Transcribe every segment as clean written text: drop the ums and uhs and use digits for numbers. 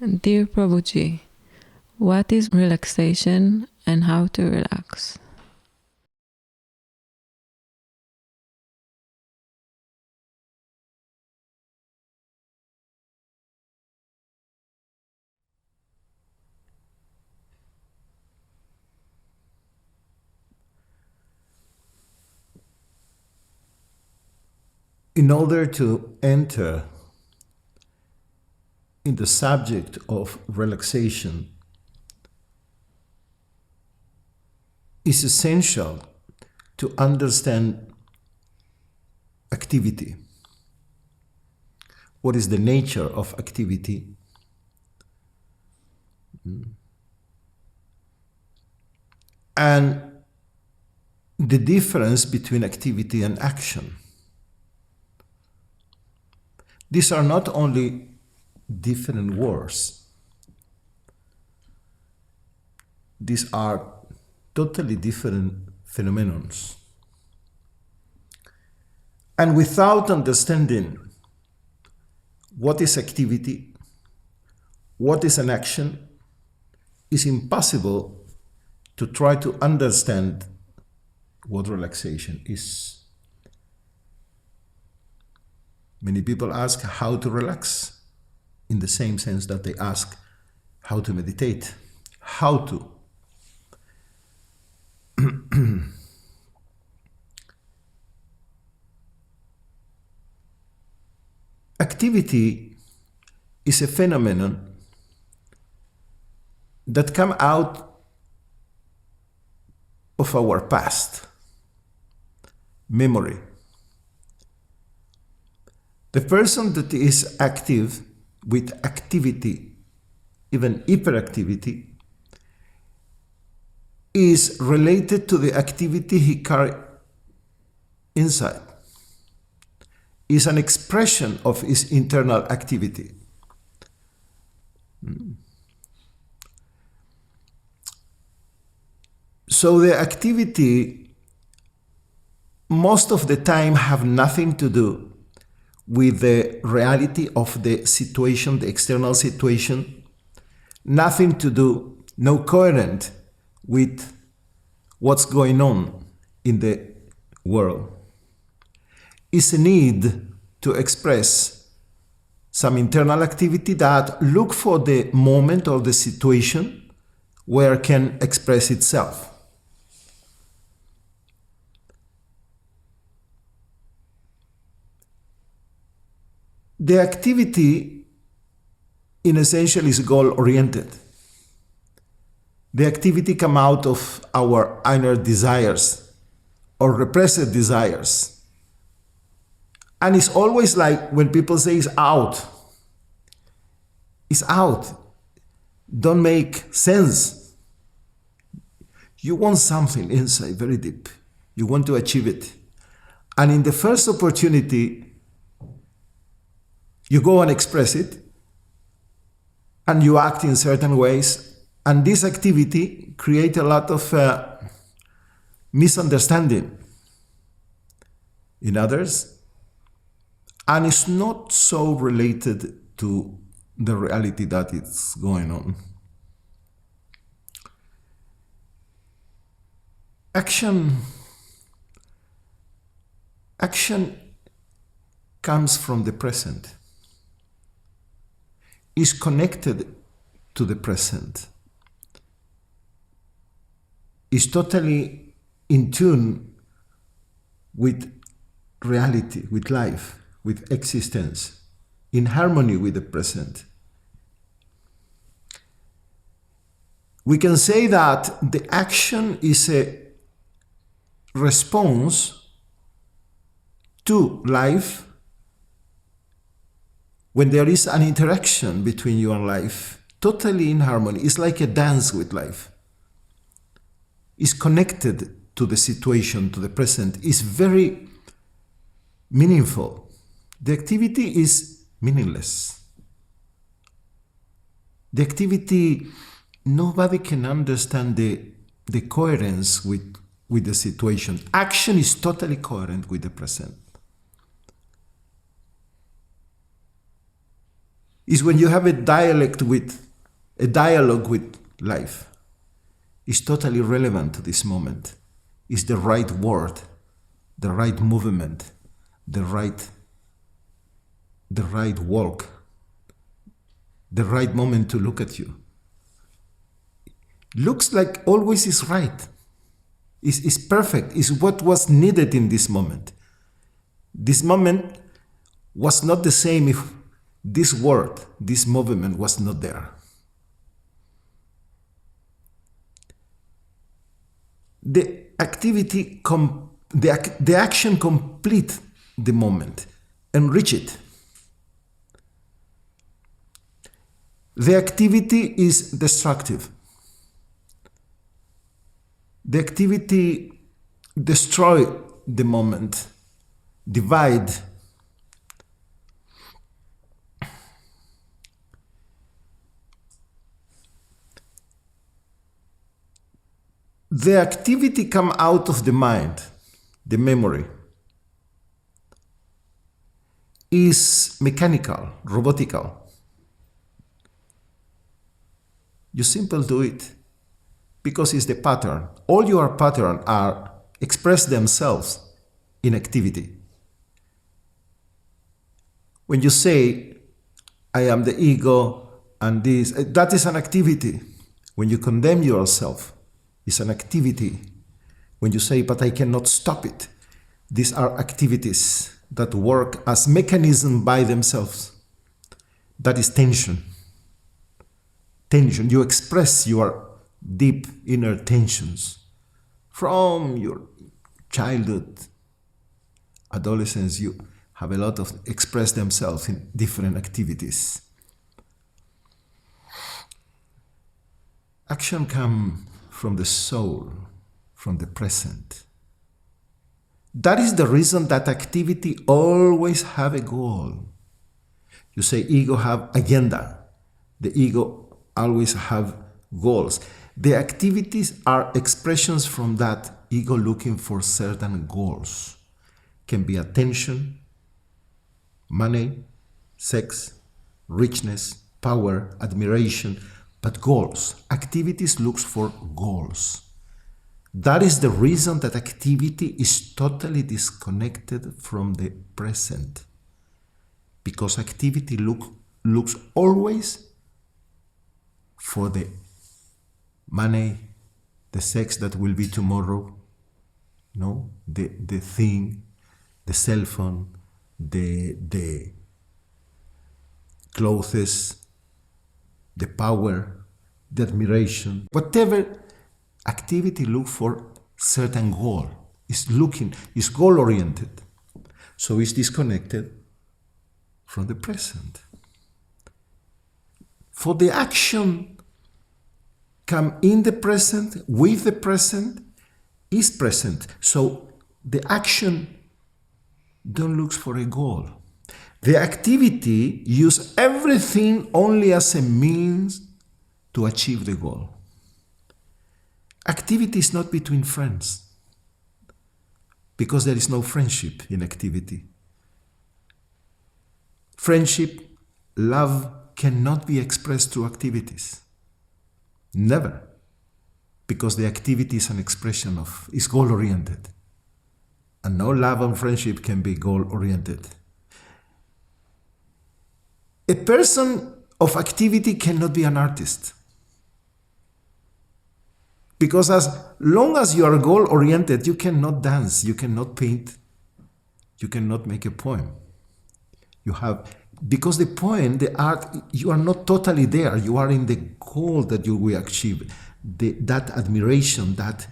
Dear Prabhuji, what is relaxation and how to relax? In order to enter in the subject of relaxation, it's essential to understand activity. What is the nature of activity? And the difference between activity and action. These are not only different words. These are totally different phenomena. And without understanding what is activity, what is an action, it's impossible to try to understand what relaxation is. Many people ask how to relax, in the same sense that they ask how to meditate. How to? Activity is a phenomenon that comes out of our past, memory. The person that is active with activity, even hyperactivity, is related to the activity he carries inside. Is an expression of his internal activity. So the activity most of the time have nothing to do with the reality of the situation, the external situation, nothing to do, no coherent with what's going on in the world. It's a need to express some internal activity that look for the moment or the situation where it can express itself. The activity, in essential, is goal-oriented. The activity comes out of our inner desires or repressed desires. And it's always like when people say it's out. It's out. Don't make sense. You want something inside, very deep. You want to achieve it. And in the first opportunity, you go and express it, and you act in certain ways, and this activity creates a lot of misunderstanding in others, and it's not so related to the reality that is going on. Action comes from the present. Is connected to the present, is totally in tune with reality, with life, with existence, in harmony with the present. We can say that the action is a response to life when there is an interaction between you and life, totally in harmony. It's like a dance with life. It's connected to the situation, to the present. It's very meaningful. The activity is meaningless. The activity, nobody can understand the coherence with the situation. Action is totally coherent with the present. is when you have a dialogue with life. It's totally relevant to this moment. It's the right word, the right movement, the right walk, the right moment to look at you. Looks like always is right. Is perfect. Is what was needed in this moment. This moment was not the same if this word, this movement was not there. The activity, the action complete the moment, enrich it. The activity is destructive. The activity destroy the moment, divide. The activity come out of the mind, the memory, is mechanical, robotical. You simply do it because it's the pattern. All your patterns are express themselves in activity. When you say, I am the ego and this, that is an activity. When you condemn yourself, it's an activity. When you say, but I cannot stop it, these are activities that work as mechanisms by themselves. That is tension. Tension. You express your deep inner tensions from your childhood, adolescence. You have a lot of express themselves in different activities. Action comes from the soul, from the present. That is the reason that activity always have a goal. You say ego have agenda. The ego always have goals. The activities are expressions from that ego looking for certain goals. Can be attention, money, sex, richness, power, admiration, but goals. Activities looks for goals. That is the reason that activity is totally disconnected from the present. Because activity looks always for the money, the sex that will be tomorrow, no? The thing, the cell phone, the clothes, the power, the admiration, whatever activity look for certain goal, is goal oriented. So it's disconnected from the present. For the action come in the present, with the present, is present. So the action don't look for a goal. The activity use everything only as a means to achieve the goal. Activity is not between friends, because there is no friendship in activity. Friendship, love cannot be expressed through activities. Never. Because the activity is an expression of, is goal-oriented. And no love and friendship can be goal-oriented. A person of activity cannot be an artist. Because as long as you are goal-oriented, you cannot dance, you cannot paint, you cannot make a poem. Because the poem, the art, you are not totally there. You are in the goal that you will achieve. That admiration, that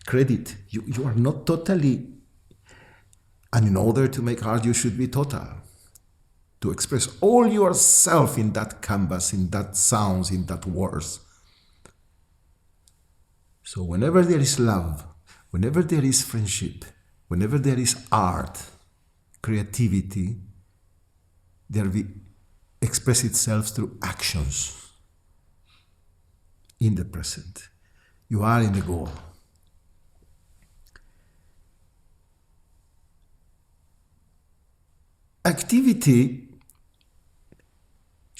credit, you are not totally. And in order to make art, you should be total. To express all yourself in that canvas, in that sounds, in that words. So whenever there is love, whenever there is friendship, whenever there is art, creativity, there will express itself through actions in the present. You are in the goal. Activity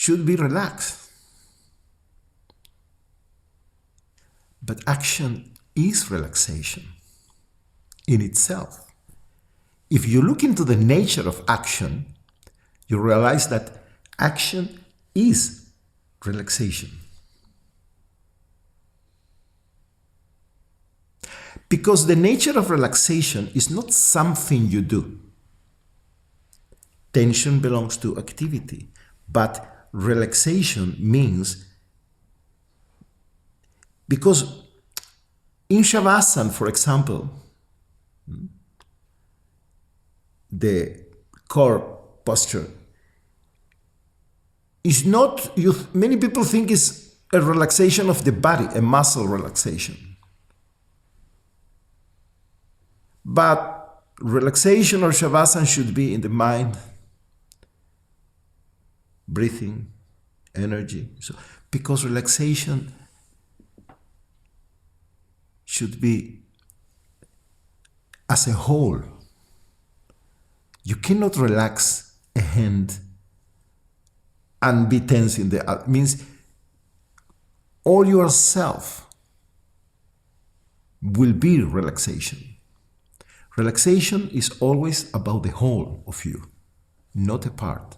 should be relaxed. But action is relaxation in itself. If you look into the nature of action, you realize that action is relaxation. Because the nature of relaxation is not something you do. Tension belongs to activity, but relaxation means, because in Shavasana, for example, the core posture is not, many people think it's a relaxation of the body, a muscle relaxation. But relaxation or Shavasana should be in the mind, breathing, energy. So, because relaxation should be as a whole. You cannot relax a hand and be tense in the other. It means all yourself will be relaxation. Relaxation is always about the whole of you, not a part.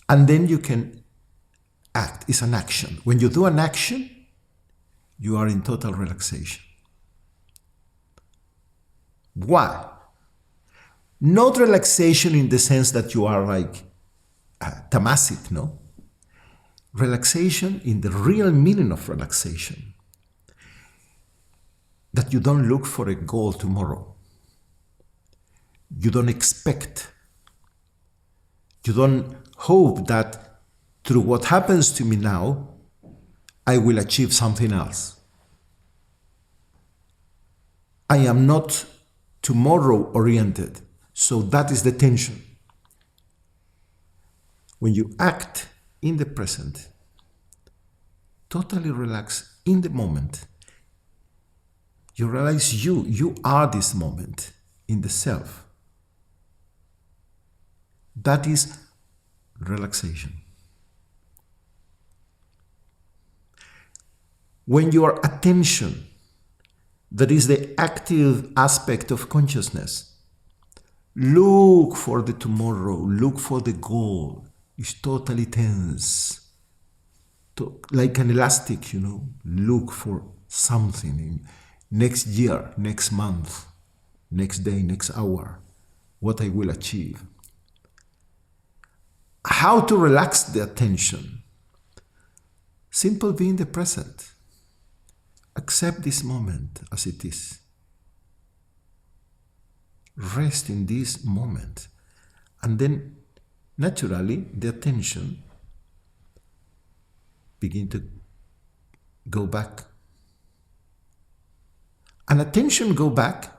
And then you can act. It's an action. When you do an action, you are in total relaxation. Why? Not relaxation in the sense that you are like tamasic, no? Relaxation in the real meaning of relaxation. That you don't look for a goal tomorrow. You don't expect. You don't hope that through what happens to me now, I will achieve something else. I am not tomorrow oriented. So that is the tension. When you act in the present, totally relax in the moment, you realize you are this moment in the self. That is relaxation. When your attention, that is the active aspect of consciousness, look for the tomorrow, look for the goal, is totally tense. Like an elastic, look for something in next year, next month, next day, next hour, what I will achieve. How to relax the attention? Simple, be in the present. Accept this moment as it is. Rest in this moment. And then, naturally, the attention begin to go back. And attention go back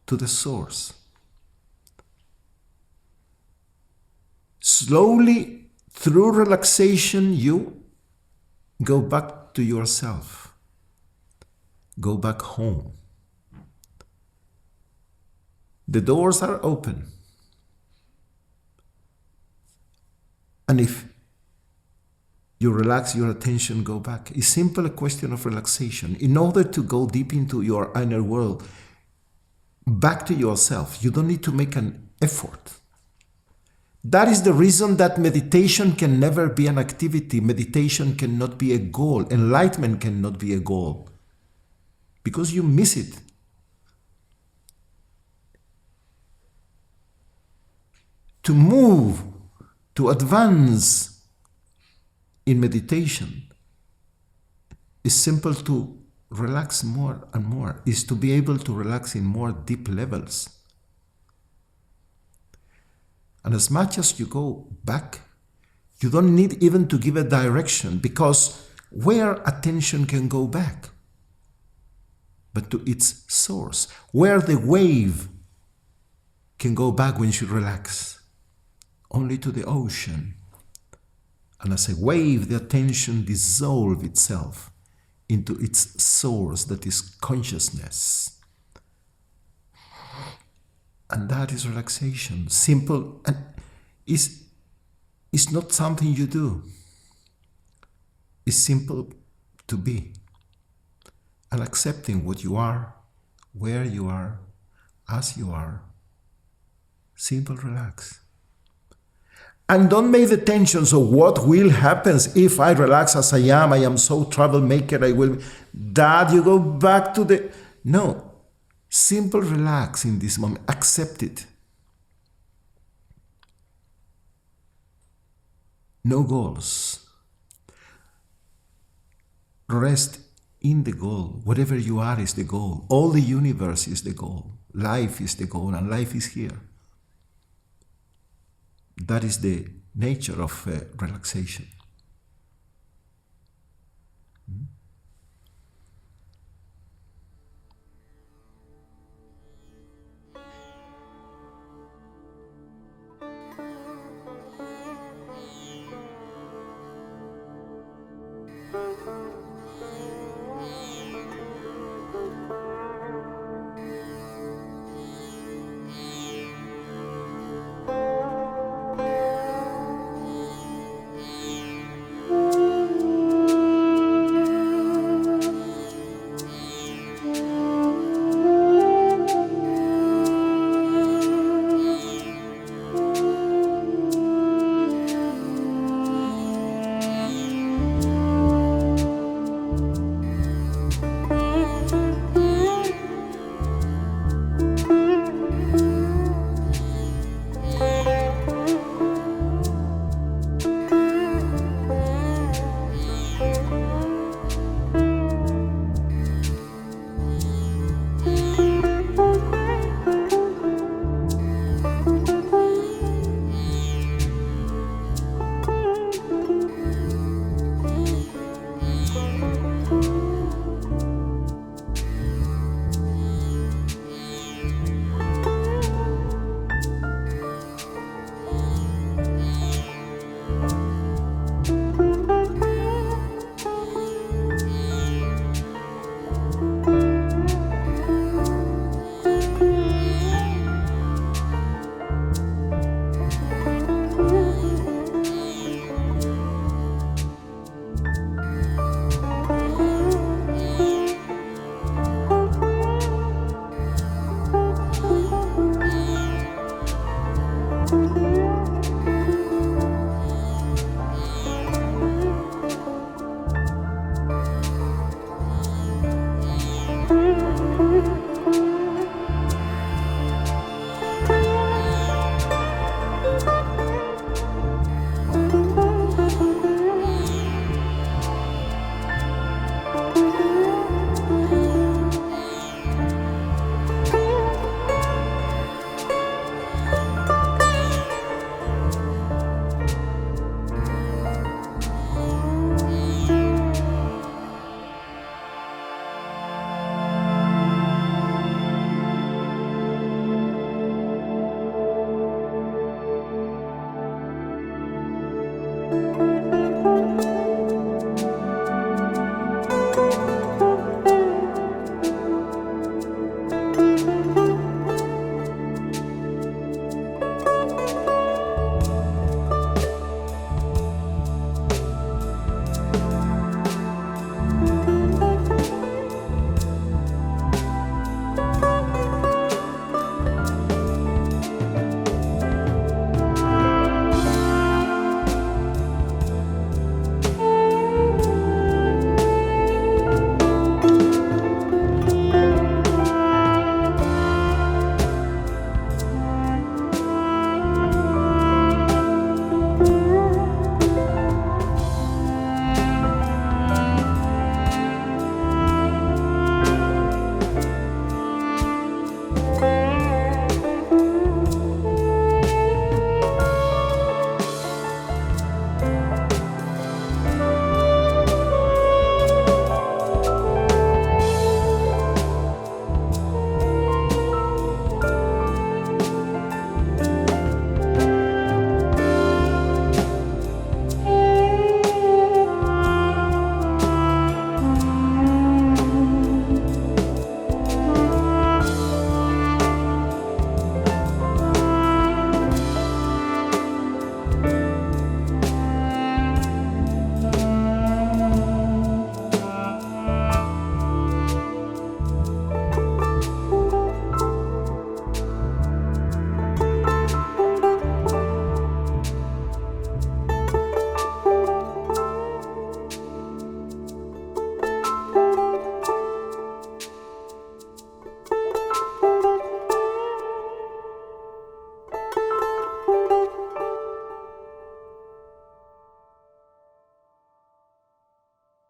to the source. Slowly, through relaxation, you go back to yourself. Go back home. The doors are open. And if you relax your attention, go back. It's simply a question of relaxation. In order to go deep into your inner world, back to yourself, you don't need to make an effort. That is the reason that meditation can never be an activity. Meditation cannot be a goal. Enlightenment cannot be a goal. Because you miss it. To move, to advance in meditation is simple to relax more and more, is to be able to relax in more deep levels. And as much as you go back, you don't need even to give a direction, because where attention can go back? But to its source, where the wave can go back when you relax, only to the ocean. And as a wave, the attention dissolves itself into its source, that is consciousness. And that is relaxation. Simple. And is not something you do. It's simple to be. And accepting what you are, where you are, as you are. Simple, relax. And don't make the tensions of what will happen if I relax as I am so troublemaker, I will. That you go back to the. No. Simple, relax in this moment. Accept it. No goals. Rest in the goal. Whatever you are is the goal. All the universe is the goal. Life is the goal, and life is here. That is the nature of relaxation.